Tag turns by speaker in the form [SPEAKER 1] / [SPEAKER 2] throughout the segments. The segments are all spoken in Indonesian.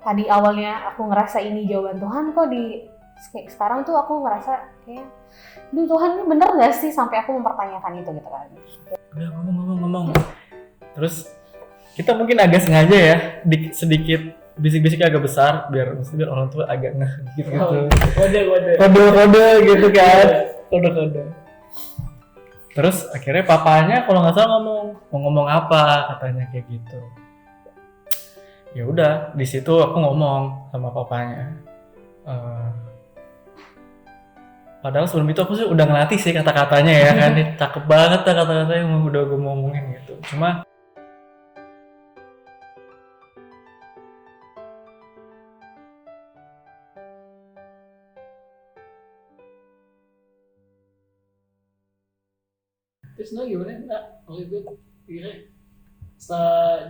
[SPEAKER 1] tadi awalnya aku ngerasa ini jawaban Tuhan, kok di sekarang tuh aku ngerasa kayak duh Tuhan ini bener gak sih, sampai aku mempertanyakan itu gitu kan.
[SPEAKER 2] Udah ngomong. Terus kita mungkin agak sengaja ya sedikit bisik-bisik agak besar biar orang tua agak ngeh gitu. Kode gitu kan. Kode. Terus akhirnya papanya kalau nggak salah mau ngomong apa katanya kayak gitu. Ya udah di situ aku ngomong sama papanya. Padahal sebelum itu aku sih udah ngelatih sih kata-katanya ya kan, cakep banget lah kata-katanya yang udah gue ngomongin gitu. Cuma
[SPEAKER 3] terus gimana enggak waktu itu kira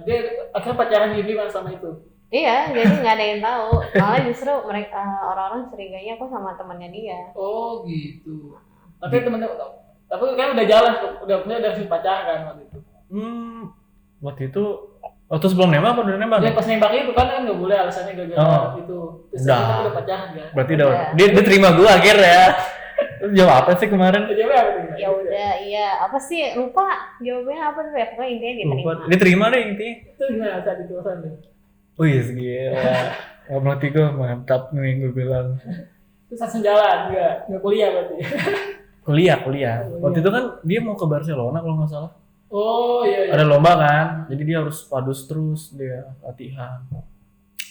[SPEAKER 3] dia akhirnya pacaran jadi mas sama itu.
[SPEAKER 1] Iya, jadi nggak ada yang tahu. Malah justru mereka orang-orang curiganya aku sama temannya dia.
[SPEAKER 3] Oh gitu. Tapi tapi kan udah jalan, udah pacaran waktu itu.
[SPEAKER 2] Waktu sebelum nembak apa udah nembak?
[SPEAKER 3] Ya pas nembak itu kan nggak boleh alasannya gara-gara itu. Terus kita udah pacaran kan.
[SPEAKER 2] Berarti dia terima gua akhirnya. Terus jawab apa sih kemarin?
[SPEAKER 3] Jawabnya apa tuh?
[SPEAKER 1] Ya udah, iya apa sih lupa jawabnya apa tuh ya, pokoknya intinya diterima.
[SPEAKER 2] Diterima deh intinya.
[SPEAKER 3] Itu gimana saat itu sana?
[SPEAKER 2] Wih gila. Berarti gue mantap nih gue bilang.
[SPEAKER 3] Terus langsung jalan nggak kuliah berarti?
[SPEAKER 2] Kuliah. Waktu itu kan dia mau ke Barcelona kalau nggak salah.
[SPEAKER 3] Oh iya.
[SPEAKER 2] Ada lomba kan, jadi dia harus padus terus dia latihan.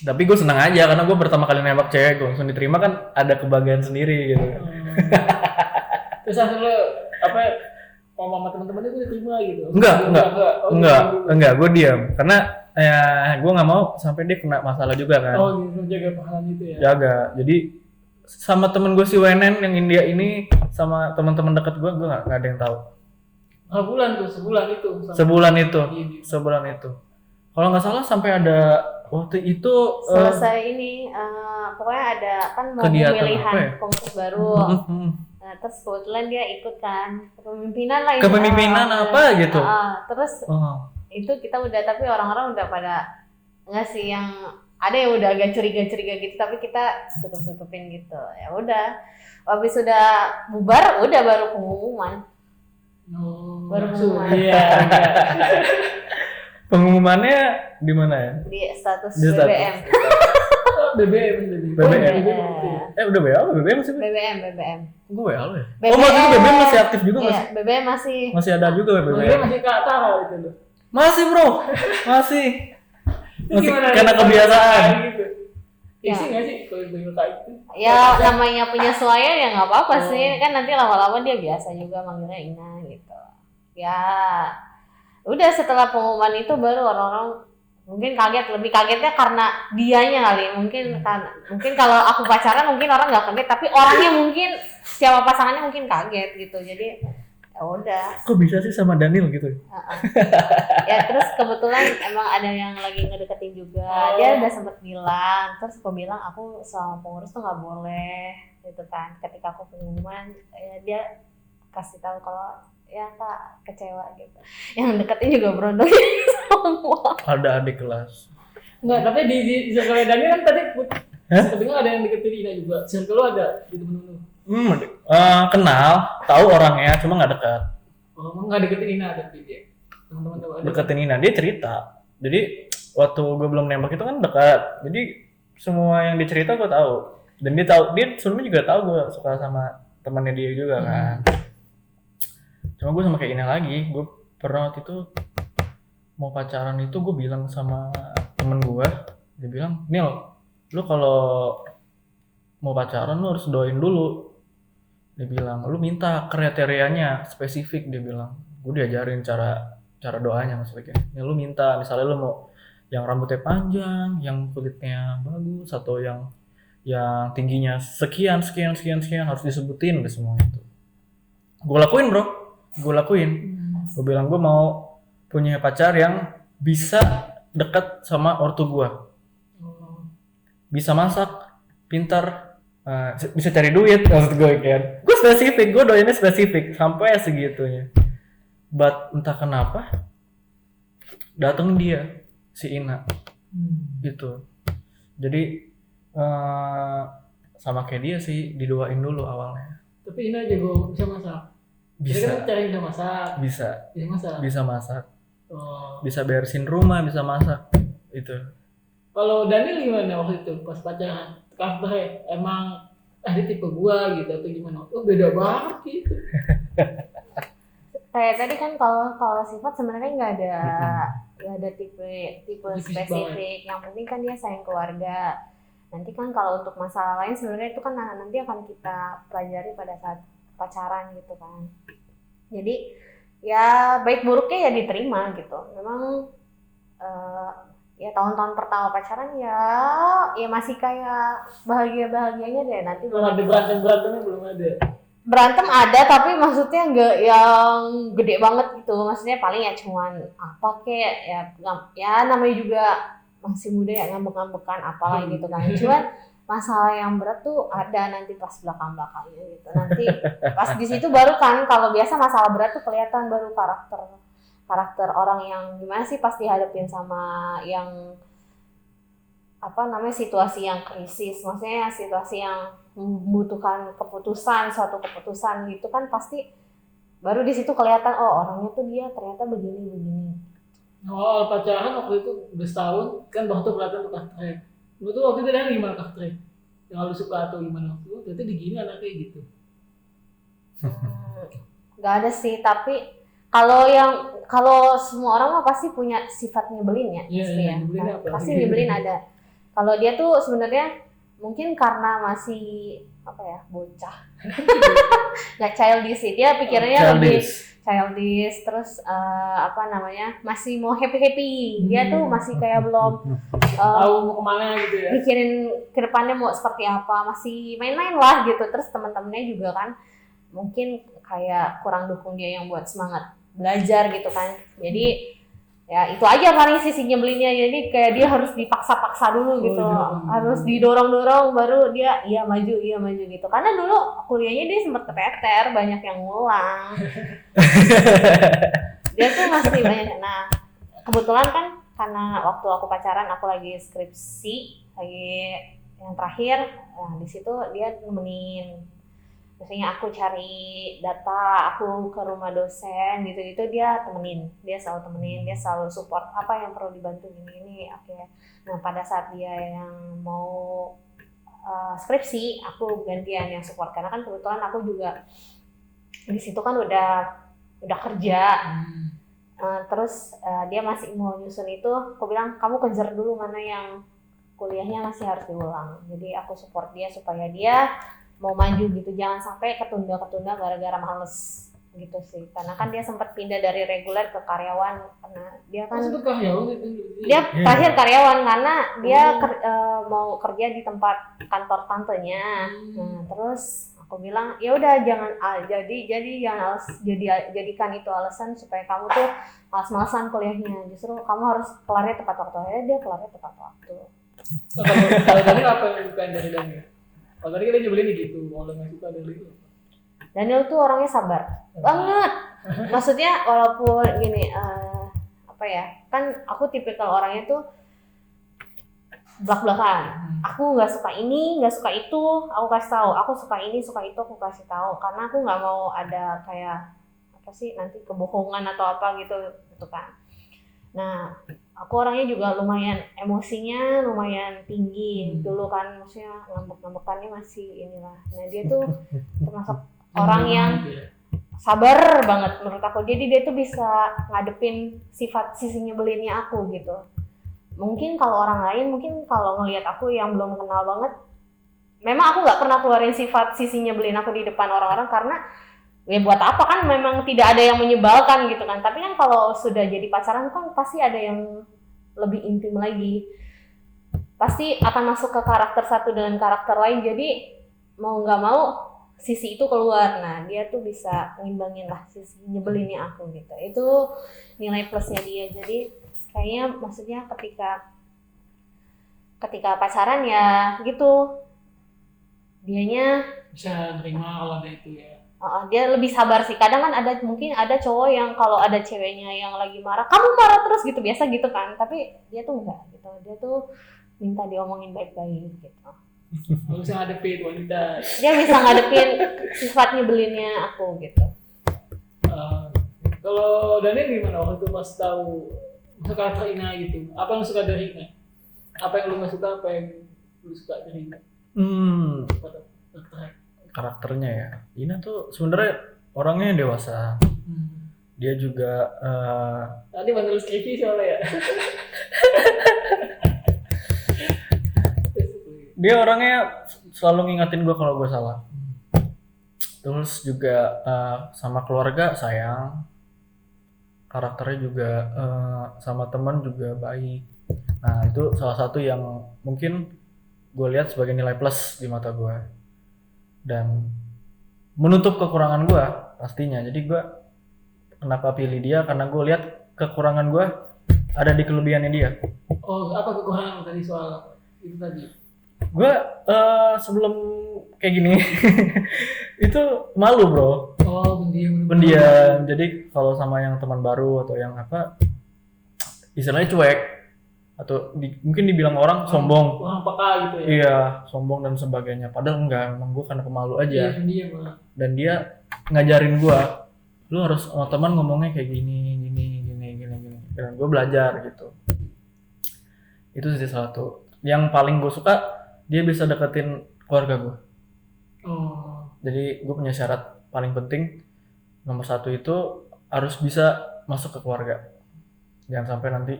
[SPEAKER 2] Tapi gue senang aja karena gue pertama kali nembak cewek, gue langsung diterima kan ada kebahagiaan sendiri gitu.
[SPEAKER 3] Terus langsung lo ngomong sama teman-temannya gue diterima gitu?
[SPEAKER 2] Enggak, gue diam karena gue nggak mau sampai dia kena masalah juga kan.
[SPEAKER 3] Oh gitu, jaga pahala itu ya?
[SPEAKER 2] Jaga, jadi sama temen gue si Wenen yang India ini sama teman-teman dekat gue nggak ada yang tahu. Sebulan itu. Kalau nggak salah sampai ada waktu itu
[SPEAKER 1] selesai ini pokoknya ada kan mau pemilihan pengurus baru. Nah, terus kebetulan dia ikut kan kepemimpinan
[SPEAKER 2] apa gitu.
[SPEAKER 1] Terus itu kita udah, tapi orang-orang udah pada nggak sih, yang ada yang udah agak curiga gitu, tapi kita tutupin gitu. Ya udah, habis sudah bubar udah baru pengumuman.
[SPEAKER 3] Iya.
[SPEAKER 2] Pengumumannya di mana ya?
[SPEAKER 1] Di status BBM.
[SPEAKER 3] BBM.
[SPEAKER 2] Udah WA apa BBM sih?
[SPEAKER 1] BBM.
[SPEAKER 2] Gue WA lo ya? Oh maksudnya BBM masih aktif juga
[SPEAKER 1] iya, masih? BBM
[SPEAKER 2] masih ada juga BBM.
[SPEAKER 3] BBM masih tahu itu loh.
[SPEAKER 2] Masih bro, masih karena kebiasaan.
[SPEAKER 3] Gitu. Isi nggak sih kalau itu kayak itu?
[SPEAKER 1] Ya namanya penyesuaian ya nggak apa-apa sih, kan nanti lama-lama dia biasa juga manggilnya Ina gitu. Ya udah, setelah pengumuman itu baru orang-orang mungkin lebih kagetnya karena dianya kali, mungkin kalau aku pacaran mungkin orang nggak kaget, tapi orangnya mungkin siapa pasangannya mungkin kaget gitu. Jadi ya udah.
[SPEAKER 2] Kok bisa sih sama Daniel gitu?
[SPEAKER 1] Ya terus kebetulan emang ada yang lagi ngedeketin juga. Dia udah sempet bilang, terus aku bilang aku sama pengurus tuh nggak boleh gitu kan. Ketika aku pengumuman, ya dia kasih tahu kalau ya Kak kecewa gitu. Yang deketin juga berondong semua.
[SPEAKER 2] Ada adik kelas.
[SPEAKER 3] Enggak, tapi di circle Daniel kan tadi sebenarnya ada yang deketin Ina juga. Circle lo ada di temen-temen?
[SPEAKER 2] Kenal, tahu orangnya, cuma nggak dekat.
[SPEAKER 3] Oh, nggak deketin Ina tapi dia. Teman-teman
[SPEAKER 2] deketin Ina, dia cerita. Jadi waktu gue belum nembak itu kan dekat. Jadi semua yang dia cerita gue tahu. Dan dia sebelumnya juga tahu gue suka sama temannya dia juga kan. Cuma gue sama kayak Ina lagi. Gue pernah waktu itu mau pacaran itu gue bilang sama temen gue, dia bilang, Nil, lu kalau mau pacaran lu harus doain dulu. Dia bilang, lu minta kriterianya spesifik, dia bilang. Gue diajarin cara doanya maksudnya. Ya lu minta, misalnya lu mau yang rambutnya panjang, yang kulitnya bagus, atau yang tingginya sekian harus disebutin udah semua itu. Gue lakuin bro, gue bilang gue mau punya pacar yang bisa dekat sama ortu gue, bisa masak, pintar, bisa cari duit, maksud gue kan. Gue spesifik, gue doainnya spesifik sampai segitunya. But entah kenapa datang dia si Ina itu Jadi sama kayak dia sih, didoain dulu awalnya.
[SPEAKER 3] Tapi ini aja gue bisa masak. Jadi kan
[SPEAKER 2] Bisa,
[SPEAKER 3] cari yang bisa masak.
[SPEAKER 2] bisa,
[SPEAKER 3] Bisa masak.
[SPEAKER 2] bisa masak,
[SPEAKER 3] Oh.
[SPEAKER 2] bisa beresin rumah, bisa masak itu.
[SPEAKER 3] Kalau Daniel gimana waktu itu pas pacaran? Karakternya emang dia tipe gua gitu atau gimana? Oh beda banget gitu.
[SPEAKER 1] Kayak tadi kan kalau sifat sebenarnya nggak ada tipe
[SPEAKER 3] Spesifik
[SPEAKER 1] spesifik. Yang penting kan dia sayang keluarga. Nanti kan kalau untuk masalah lain sebenarnya itu kan nanti akan kita pelajari pada saat pacaran gitu kan. Jadi ya baik buruknya ya diterima gitu. Memang ya tahun-tahun pertama pacaran ya masih kayak bahagia-bahagianya deh, nanti
[SPEAKER 3] Belum ada berantemnya belum ada.
[SPEAKER 1] berantem ada tapi maksudnya nggak yang gede banget gitu, maksudnya paling ya cuman apa kek ya namanya juga masih muda ya, ngambek-ngambekan apalah gitu kan. Cuman masalah yang berat tuh ada nanti pas belakang-belakangnya gitu, nanti pas di situ baru kan, kalau biasa masalah berat tuh kelihatan baru karakter orang yang gimana sih pas dihadapin sama yang apa namanya situasi yang krisis, maksudnya situasi yang membutuhkan suatu keputusan gitu kan, pasti baru di situ kelihatan oh orangnya tuh dia ternyata begini.
[SPEAKER 3] Oh pacaran waktu itu udah setahun kan waktu kelihatan tuh karakternya. Lu tuh waktu itu Daniel gimana karakternya? Yang lu suka atau gimana? Oh ternyata digini anaknya gitu.
[SPEAKER 1] Nggak ada sih, tapi kalau semua orang mah pasti punya sifat nyebelin ya,
[SPEAKER 3] Iya,
[SPEAKER 1] pasti ya.
[SPEAKER 3] nyebelin apa?
[SPEAKER 1] Pasti nyebelin ada. Kalau dia tuh sebenarnya mungkin karena masih apa ya, bocah, nggak childish sih, dia pikirannya lebih childish, terus apa namanya, masih mau happy, dia tuh masih kayak belum
[SPEAKER 3] Tahu mau kemana gitu ya.
[SPEAKER 1] mikirin ke depannya mau seperti apa, masih main-main lah gitu. Terus teman-temannya juga kan mungkin kayak kurang dukung dia yang buat semangat belajar gitu kan. Jadi ya itu aja paling sisi nyebelinnya, jadi kayak dia harus dipaksa-paksa dulu gitu, harus didorong-dorong baru dia iya maju gitu. Karena dulu kuliahnya dia sempat keteter, banyak yang ngulang. Dia tuh masih banyak. Nah kebetulan kan karena waktu aku pacaran aku lagi skripsi lagi yang terakhir, nah di situ dia nemenin. Biasanya aku cari data, aku ke rumah dosen gitu-gitu, dia selalu temenin, dia selalu support apa yang perlu dibantu ini oke. Nah pada saat dia yang mau skripsi, aku gantian yang support karena kan kebetulan aku juga di situ kan udah kerja. Terus dia masih mau nyusun itu, aku bilang kamu kejar dulu mana yang kuliahnya masih harus diulang. Jadi aku support dia supaya dia mau maju gitu, jangan sampai ketunda gara-gara males gitu sih. Karena kan dia sempat pindah dari reguler ke karyawan karena dia kan dia terakhir karyawan karena dia mau kerja di tempat kantor tantenya. Nah, terus aku bilang ya udah jangan jangan jadikan itu alasan supaya kamu tuh malas-malasan kuliahnya, justru kamu harus kelarnya tepat waktu. Akhirnya dia kelarnya tepat waktu.
[SPEAKER 3] Kalau Daniel apa yang disukain dari Daniel? Kalau tadi kita nyebelin gitu, kalau nggak suka dari itu.
[SPEAKER 1] Daniel tuh orangnya sabar banget. Maksudnya walaupun gini apa ya, kan aku tipikal orangnya tuh belak-belakan. Aku nggak suka ini, nggak suka itu, aku kasih tahu. Aku suka ini, suka itu, aku kasih tahu. Karena aku nggak mau ada kayak apa sih nanti kebohongan atau apa gitu kan. Nah, aku orangnya juga lumayan emosinya lumayan tinggi dulu kan, maksudnya ngambek-ngambekannya masih inilah. Nah dia tuh termasuk orang yang sabar banget menurut aku, jadi dia tuh bisa ngadepin sisi nyebelinnya aku gitu. Mungkin kalau orang lain, mungkin kalau ngelihat aku yang belum kenal banget, memang aku nggak pernah keluarin sisi nyebelin aku di depan orang-orang karena ya buat apa, kan memang tidak ada yang menyebalkan gitu kan. Tapi kan kalau sudah jadi pacaran kan pasti ada yang lebih intim lagi, pasti akan masuk ke karakter satu dengan karakter lain, jadi mau nggak mau sisi itu keluar. Nah dia tuh bisa ngimbangin lah sisi nyebelinnya aku gitu, itu nilai plusnya dia. Jadi kayaknya maksudnya ketika pacaran ya gitu, dianya
[SPEAKER 3] bisa nerima kalau ada itu ya.
[SPEAKER 1] Dia lebih sabar sih. Kadang kan mungkin ada cowok yang kalau ada ceweknya yang lagi marah, kamu marah terus gitu, biasa gitu kan. Tapi dia tuh enggak gitu. Dia tuh minta diomongin baik-baik gitu.
[SPEAKER 3] Kalau bisa ngadepin wanita.
[SPEAKER 1] Dia bisa ngadepin sifat nyebelinnya aku gitu.
[SPEAKER 3] Kalau Daniel gimana waktu itu pas tahu karakter Ina gitu? Apa yang lu suka dari Ina? Apa yang lu nggak suka? Apa yang lu suka dari Ina? Apa tuh karakternya?
[SPEAKER 2] Karakternya ya, Ina tuh sebenarnya orangnya yang dewasa. Dia juga
[SPEAKER 3] Tadi bantu skripsi soalnya ya.
[SPEAKER 2] dia orangnya selalu ngingetin gue kalau gue salah. Terus juga sama keluarga sayang. Karakternya juga sama teman juga baik. Nah itu salah satu yang mungkin gue lihat sebagai nilai plus di mata gue. Dan menutup kekurangan gue pastinya. Jadi gue kenapa pilih dia, karena gue lihat kekurangan gue ada di kelebihannya dia.
[SPEAKER 3] Oh, apa kekurangan tadi soal itu tadi?
[SPEAKER 2] Gue sebelum kayak gini itu malu bro.
[SPEAKER 3] Oh, pendiam.
[SPEAKER 2] Pendiam. Jadi kalau sama yang teman baru atau yang apa, istilahnya cuek atau mungkin dibilang orang sombong.
[SPEAKER 3] Orang peka gitu ya.
[SPEAKER 2] Iya, sombong dan sebagainya. Padahal enggak, emang gue karena pemalu aja.
[SPEAKER 3] Iya, pendiam malah.
[SPEAKER 2] Dan dia ngajarin gue, lu harus sama teman ngomongnya kayak gini. Dan gue belajar gitu. Itu sih salah satu. Yang paling gue suka, dia bisa deketin keluarga gue.
[SPEAKER 3] Oh.
[SPEAKER 2] Jadi gue punya syarat paling penting, nomor satu itu harus bisa masuk ke keluarga. Jangan sampai nanti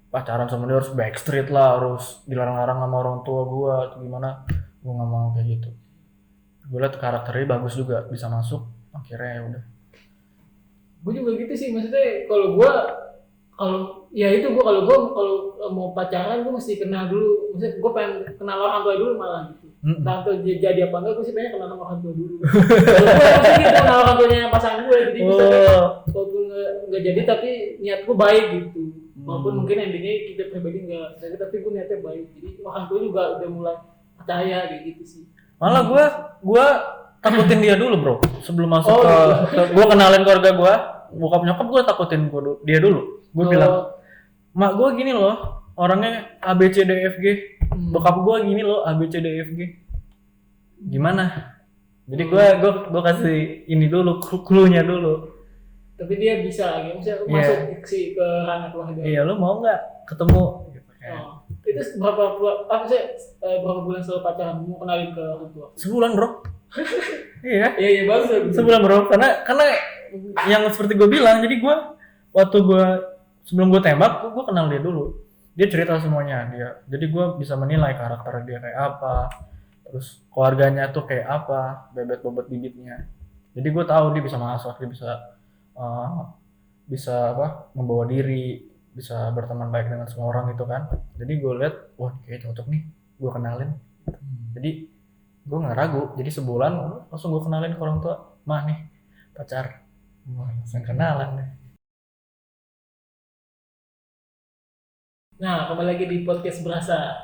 [SPEAKER 2] pacaran sama dia harus backstreet lah, harus dilarang-larang sama orang tua gue atau gimana. Gue nggak mau kayak gitu. Gue liat karakternya bagus juga, bisa masuk. Akhirnya ya udah.
[SPEAKER 3] Gue juga gitu sih, maksudnya kalau mau pacaran gue mesti kenal dulu. Maksudnya gue pengen kenal orang tua dulu malah gitu. Entah itu jadi apa enggak, gue sih pengen kenal sama orang tua dulu. Kalau gue maksudnya gitu, kenal orang tuanya pasangan gue, jadi bisa walaupun nggak jadi tapi niat gue baik gitu. Walaupun mungkin endingnya kita pribadi nggak jadi, tapi gue niatnya baik. Jadi orang tua juga udah mulai percaya kayak gitu sih.
[SPEAKER 2] Malah gue takutin dia dulu bro, sebelum masuk gue kenalin keluarga gue, bokap nyokap gue takutin dia dulu. Gue bilang, mak gue gini loh, orangnya ABCDFG, bokap gue gini loh ABCDFG, gimana? Jadi gue kasih ini dulu, clue-nya dulu.
[SPEAKER 3] Tapi dia bisa lagi, misalnya masuk ke ranah keluarga.
[SPEAKER 2] Iya, lu mau nggak ketemu?
[SPEAKER 3] Itu berapa bulan setelah pacaran mau kenalin ke orang tua?
[SPEAKER 2] Sebulan bro. Iya
[SPEAKER 3] bagus.
[SPEAKER 2] Sebulan bro, karena yang seperti gue bilang, jadi gue waktu sebelum gue tembak, gue kenal dia dulu. Dia cerita semuanya dia. Jadi gue bisa menilai karakter dia kayak apa, terus keluarganya tuh kayak apa, bebet bibitnya. Jadi gue tahu dia bisa masak, dia bisa membawa diri, bisa berteman baik dengan semua orang itu kan. Jadi gue lihat, wah kayak cocok nih, gue kenalin. Jadi gue nggak ragu. Jadi sebulan langsung gue kenalin ke orang tua, mah nih pacar, langsung kenalan deh.
[SPEAKER 3] Nah, kembali lagi di podcast Berasa.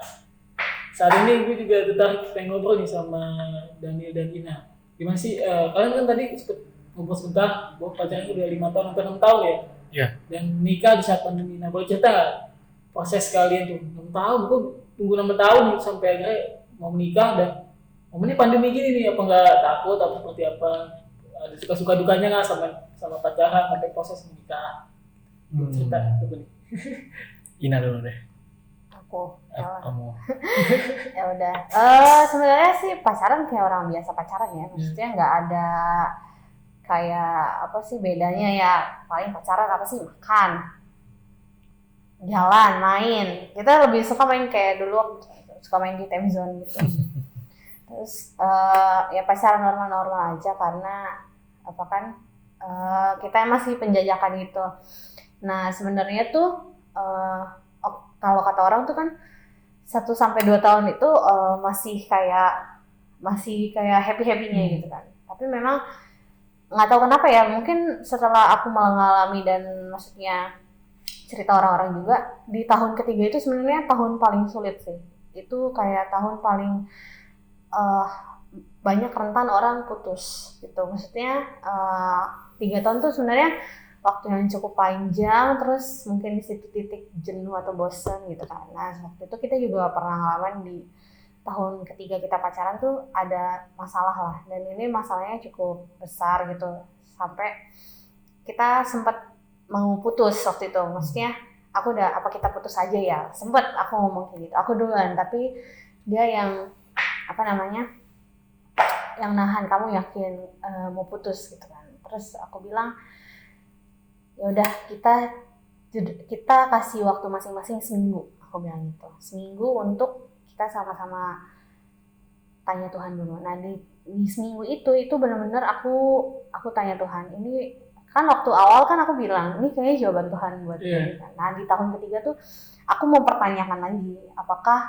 [SPEAKER 3] Saat ini gue juga tertarik pengen ngobrol nih sama Daniel dan Ina. Gimana sih, kalian kan tadi ngobrol sebentar, bahwa pacarnya udah 5 tahun sampai 6 tahun ya?
[SPEAKER 2] Iya.
[SPEAKER 3] Dan nikah di saat pandemi. Nah, boleh cerita nggak proses kalian tuh 6 tahun? Gue tunggu 6 tahun nih sampai akhirnya mau menikah dan momennya pandemi gini nih, apa nggak takut atau seperti apa? Ada suka-suka dukanya nggak sama pacaran sampai proses menikah? Cerita coba nih.
[SPEAKER 2] Ina dulu deh.
[SPEAKER 1] Aku
[SPEAKER 2] Kamu.
[SPEAKER 1] ya udah. Sebenarnya sih pacaran kayak orang biasa pacaran ya. Maksudnya nggak ada kayak apa sih bedanya ya. Paling pacaran apa sih, makan, jalan, main. Kita lebih suka main kayak dulu suka main di time zone gitu. Terus ya pacaran normal-normal aja karena apa kan kita masih penjajakan gitu. Nah sebenarnya tuh kalau kata orang tuh kan 1-2 tahun itu masih kayak happy-happynya gitu kan. Tapi memang nggak tahu kenapa ya, mungkin setelah aku mengalami dan maksudnya cerita orang-orang juga, di tahun ketiga itu sebenarnya tahun paling sulit sih. Itu kayak tahun paling banyak rentan orang putus gitu. Maksudnya 3 tahun tuh sebenarnya waktu yang cukup panjang, terus mungkin di situ titik jenuh atau bosen gitu kan. Nah waktu itu kita juga pernah ngalamin di tahun ketiga kita pacaran tuh ada masalah lah, dan ini masalahnya cukup besar gitu sampai kita sempat mau putus waktu itu. Maksudnya aku udah, apa kita putus aja ya, sempet aku ngomong kayak gitu, aku duluan, tapi dia yang apa namanya, yang nahan, kamu yakin mau putus gitu kan. Terus aku bilang ya udah, kita kasih waktu masing-masing seminggu, aku bilang gitu, seminggu untuk kita sama-sama tanya Tuhan dulu. Nah di seminggu itu benar-benar aku tanya Tuhan, ini kan waktu awal kan aku bilang ini kayaknya jawaban Tuhan buat ini kan. Nah di tahun ketiga tuh aku mau pertanyakan lagi, apakah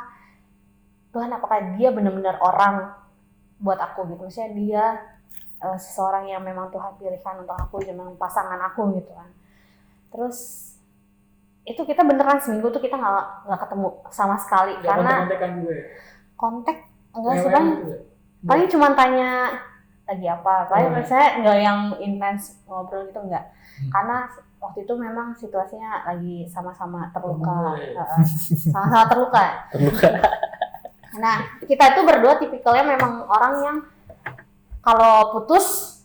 [SPEAKER 1] Tuhan, apakah dia benar-benar orang buat aku gitu, maksudnya dia seseorang yang memang Tuhan pilihkan untuk aku, memang pasangan aku gitu kan. Terus itu kita beneran seminggu tuh kita nggak ketemu sama sekali,
[SPEAKER 3] Gak
[SPEAKER 1] karena
[SPEAKER 3] kontek-kontekan juga ya?
[SPEAKER 1] kontak enggak sih
[SPEAKER 3] Lewat
[SPEAKER 1] Bang,
[SPEAKER 3] gitu ya?
[SPEAKER 1] paling cuma tanya lagi apa, paling saya nggak yang intens ngobrol gitu, enggak, karena waktu itu memang situasinya lagi sama-sama terluka, sama-sama terluka. Nah kita itu berdua tipikalnya memang orang yang kalau putus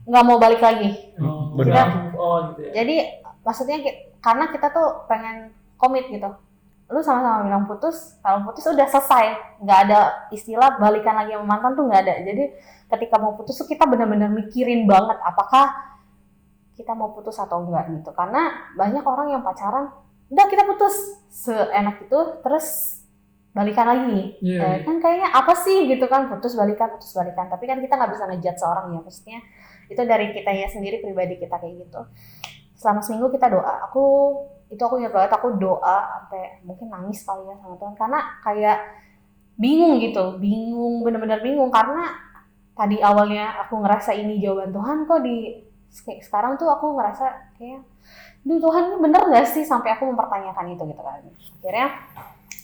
[SPEAKER 1] nggak mau balik lagi.
[SPEAKER 2] Benar.
[SPEAKER 3] Gitu ya.
[SPEAKER 1] Jadi maksudnya karena kita tuh pengen komit gitu, lu sama-sama bilang putus, kalau putus udah selesai, nggak ada istilah balikan lagi sama mantan tuh nggak ada. Jadi ketika mau putus tuh kita benar-benar mikirin banget apakah kita mau putus atau enggak gitu, karena banyak orang yang pacaran udah kita putus seenak itu terus balikan lagi. Kan kayaknya apa sih gitu kan, putus balikan, tapi kan kita nggak bisa ngejudge seorang ya, maksudnya itu dari kita ya sendiri, pribadi kita kayak gitu. Selama seminggu kita doa, aku ingat banget, aku doa sampai mungkin nangis kali ya sama Tuhan, karena kayak bingung gitu, bener-bener bingung, karena tadi awalnya aku ngerasa ini jawaban Tuhan, kok di sekarang tuh aku ngerasa kayak, duh Tuhan ini bener nggak sih, sampai aku mempertanyakan itu gitu kan. Akhirnya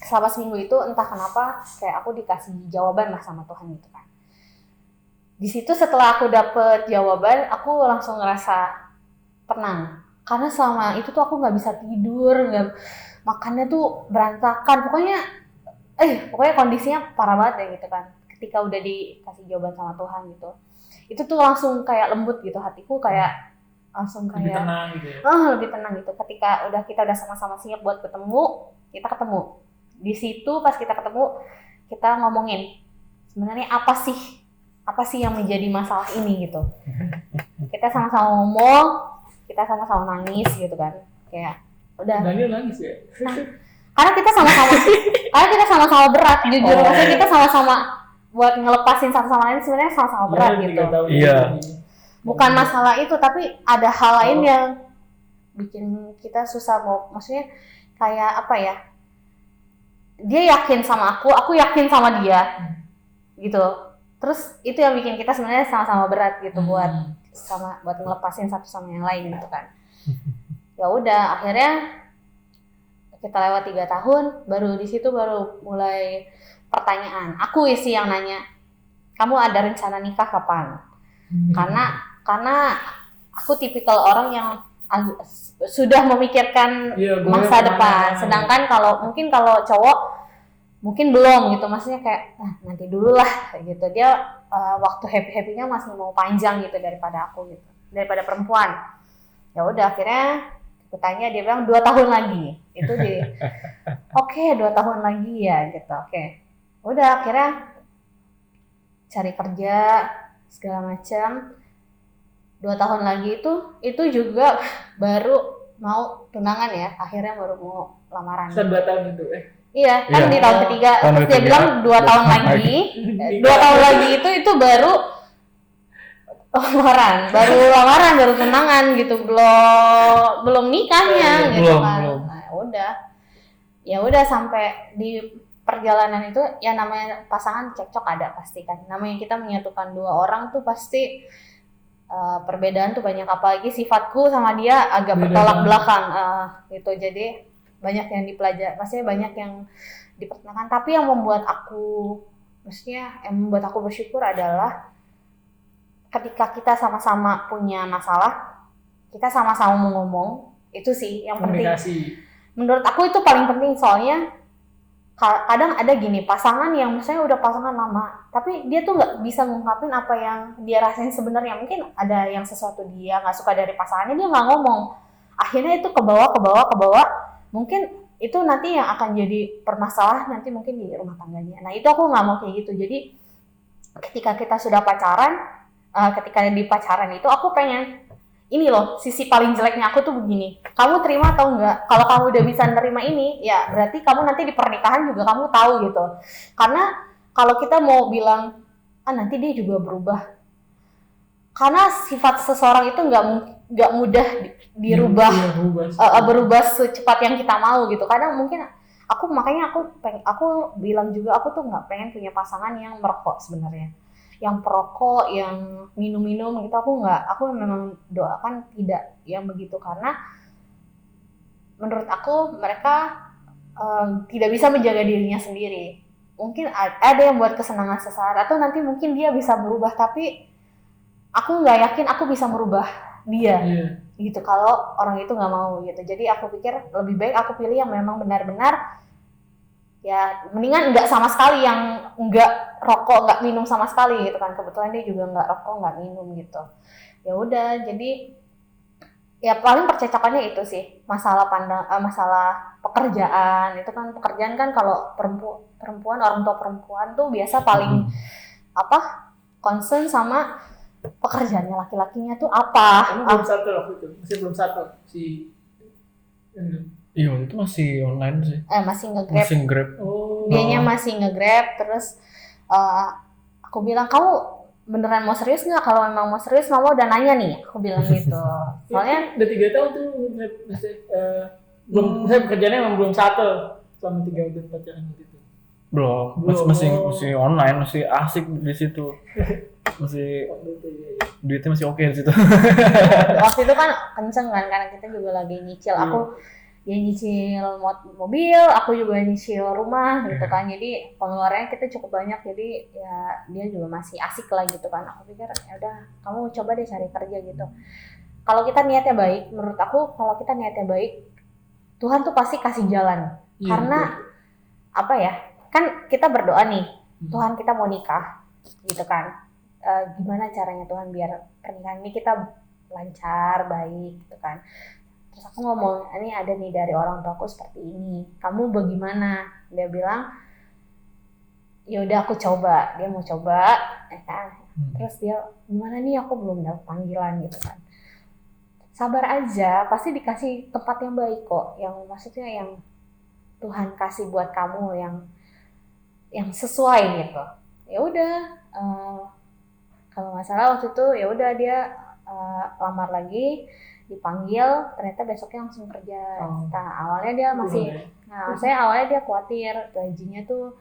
[SPEAKER 1] selama seminggu itu entah kenapa kayak aku dikasih jawaban lah sama Tuhan gitu kan. Di situ setelah aku dapet jawaban, aku langsung ngerasa tenang, karena selama itu tuh aku nggak bisa tidur, makannya tuh berantakan, pokoknya kondisinya parah banget ya gitu kan. Ketika udah dikasih jawaban sama Tuhan gitu, itu tuh langsung kayak lembut gitu, hatiku kayak langsung kayak
[SPEAKER 3] lebih tenang gitu ya?
[SPEAKER 1] Lebih tenang gitu. Ketika kita udah sama-sama siap buat ketemu, kita ketemu. Di situ pas kita ketemu, kita ngomongin sebenarnya apa sih yang menjadi masalah ini gitu. Kita sama-sama ngomong, kita sama-sama nangis gitu kan, kayak udah.
[SPEAKER 3] Daniel nangis ya?
[SPEAKER 1] Nah, karena kita sama-sama berat, jujur. Maksudnya kita sama-sama buat ngelepasin satu sama lain, sebenarnya sama-sama berat gitu.
[SPEAKER 2] Iya.
[SPEAKER 1] Bukan masalah itu, tapi ada hal lain yang bikin kita susah maksudnya kayak apa ya? Dia yakin sama aku yakin sama dia, gitu. Terus itu yang bikin kita sebenarnya sama-sama berat gitu, buat ngelepasin satu sama yang lain gitu kan. Ya udah, akhirnya kita lewat 3 tahun, baru di situ baru mulai pertanyaan. Aku sih yang nanya, kamu ada rencana nikah kapan? Karena aku tipikal orang yang sudah memikirkan masa depan. Sedangkan kalau cowok mungkin belum gitu, maksudnya kayak nanti dulu lah gitu. Dia waktu happy-happynya masih mau panjang gitu daripada aku gitu, daripada perempuan. Ya udah, akhirnya aku tanya, dia bilang 2 tahun lagi. Itu oke, 2 tahun lagi ya gitu. Oke. Udah, akhirnya cari kerja segala macam. 2 tahun lagi itu juga baru mau tunangan ya, akhirnya baru mau lamaran.
[SPEAKER 3] 2 tahun itu
[SPEAKER 1] Iya, kan di tahun ketiga. Terus dia bilang 2 tahun lagi. 2 tahun lagi itu baru lamaran, baru tunangan gitu, belum nikahnya gitu kan. Nah, ya udah sampai di perjalanan itu ya, namanya pasangan cekcok ada pasti kan. Namanya kita menyatukan 2 orang tuh pasti perbedaan tuh banyak, apalagi sifatku sama dia agak bertolak belakang gitu. Jadi banyak yang dipelajari, maksudnya banyak yang dipertanyakan. Tapi yang membuat aku bersyukur adalah ketika kita sama-sama punya masalah, kita sama-sama mau ngomong, itu sih yang penting.
[SPEAKER 3] Komunikasi.
[SPEAKER 1] Menurut aku itu paling penting, soalnya kadang ada gini pasangan yang misalnya udah pasangan lama tapi dia tuh nggak bisa ngungkapin apa yang dia rasain sebenarnya. Mungkin ada yang sesuatu dia nggak suka dari pasangannya, dia nggak ngomong, akhirnya itu ke bawah, mungkin itu nanti yang akan jadi permasalahan nanti mungkin di rumah tangganya. Nah itu aku nggak mau kayak gitu. Jadi ketika kita sudah pacaran, ketika di pacaran itu aku pengen ini loh, sisi paling jeleknya aku tuh begini. Kamu terima atau enggak? Kalau kamu udah bisa nerima ini, ya berarti kamu nanti di pernikahan juga kamu tahu gitu. Karena kalau kita mau bilang, nanti dia juga berubah. Karena sifat seseorang itu nggak mudah dirubah, berubah secepat yang kita mau gitu. Kadang mungkin makanya aku bilang juga aku tuh nggak pengen punya pasangan yang merokok sebenarnya. Yang perokok, yang minum-minum gitu, aku memang doakan tidak yang begitu, karena menurut aku mereka tidak bisa menjaga dirinya sendiri. Mungkin ada yang buat kesenangan sesaat atau nanti mungkin dia bisa berubah, tapi aku nggak yakin aku bisa merubah dia gitu kalau orang itu nggak mau gitu. Jadi aku pikir lebih baik aku pilih yang memang benar-benar ya, mendingan nggak sama sekali, yang nggak rokok, nggak minum sama sekali gitu kan. Kebetulan dia juga nggak rokok, nggak minum gitu. Ya udah, jadi ya paling percakapannya itu sih, masalah pekerjaan. Itu kan pekerjaan kan kalau perempuan, orang tua perempuan tuh biasa paling concern sama pekerjaannya, laki-lakinya tuh apa.
[SPEAKER 3] Kamu belum satu waktu itu, masih belum satu si.
[SPEAKER 2] Iya, itu masih online sih.
[SPEAKER 1] Masih nge-grab. Dianya masih nge-grab. Terus aku bilang, kamu beneran mau serius nggak? Kalau memang mau serius, mama udah nanya nih. Aku bilang gitu. Soalnya
[SPEAKER 3] udah 3 tahun tuh belum, saya pekerjaannya emang belum satu selama 3 tahun pacaran gitu.
[SPEAKER 2] Belum. Masih online, masih asik di situ. Masih duitnya masih oke di situ.
[SPEAKER 1] Waktu itu kan kenceng kan, karena kita juga lagi nyicil. Dia nyicil mobil, aku juga nyicil rumah gitu kan. Jadi pengeluarannya kita cukup banyak. Jadi ya dia juga masih asik lah gitu kan. Aku pikir ya udah, kamu coba deh cari kerja gitu. Kalau kita niatnya baik, menurut aku kalau kita niatnya baik, Tuhan tuh pasti kasih jalan. Karena apa ya? Kan kita berdoa nih, Tuhan kita mau nikah gitu kan. Gimana caranya Tuhan biar pernikahan ini kita lancar, baik gitu kan. Terus aku ngomong, ini ada nih dari orang tuaku seperti ini, kamu bagaimana? Dia bilang, ya udah aku coba. Dia mau coba, ya kan? Terus dia, gimana nih aku belum dapat panggilan gitu kan. Sabar aja, pasti dikasih tempat yang baik kok, yang maksudnya yang Tuhan kasih buat kamu, yang sesuai gitu. Ya udah, kalau nggak salah waktu itu ya udah dia lamar lagi, dipanggil, ternyata besoknya langsung kerja. Nah awalnya dia saya awalnya dia khawatir gajinya tuh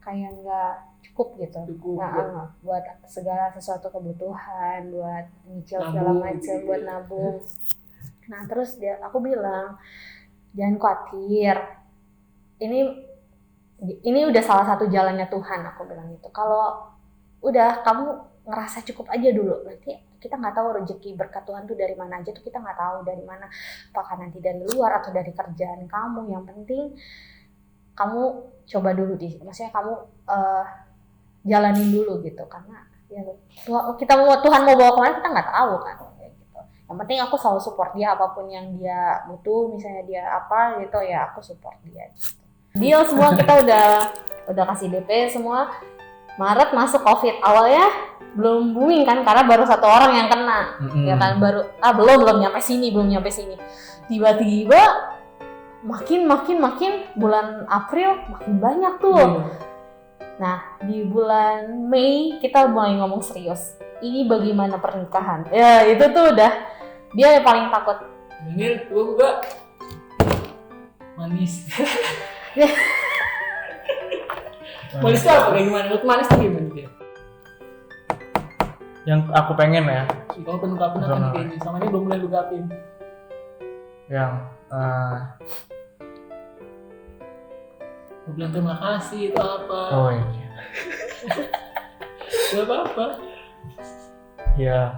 [SPEAKER 1] kayak nggak cukup gitu. Buat segala sesuatu kebutuhan, buat nyicil segala macam, buat nabung. Nah terus aku bilang, jangan khawatir, ini udah salah satu jalannya Tuhan, aku bilang gitu. Kalau udah kamu ngerasa cukup aja dulu, nanti kita nggak tahu rezeki berkat Tuhan tuh dari mana aja tuh, kita nggak tahu dari mana, apakah nanti dari luar atau dari kerjaan kamu. Yang penting kamu coba dulu maksudnya kamu jalanin dulu gitu, karena ya Tuhan mau bawa kemana kita nggak tahu kan gitu. Yang penting aku selalu support dia, apapun yang dia butuh, misalnya dia apa gitu ya aku support dia gitu. Deal semua, kita udah kasih DP semua. Maret masuk COVID, awalnya belum booming kan, karena baru 1 orang yang kena, ya kan, baru belum nyampe sini. Tiba-tiba makin bulan April makin banyak tuh. Nah di bulan Mei kita mulai ngomong serius, ini bagaimana pernikahan. Ya itu tuh udah dia yang paling takut.
[SPEAKER 3] Ini gua manis. Manis tuh apa? Kayak gimana? Menurut manis tuh gimana dia?
[SPEAKER 2] Yang aku pengen ya.
[SPEAKER 3] Kalau penungkapin apa nih kayaknya? Sama ini belum mulai lu gapin.
[SPEAKER 2] Yang
[SPEAKER 3] Gue bilang terima kasih itu apa?
[SPEAKER 2] Oh iya.
[SPEAKER 3] Gak apa-apa.
[SPEAKER 2] Ya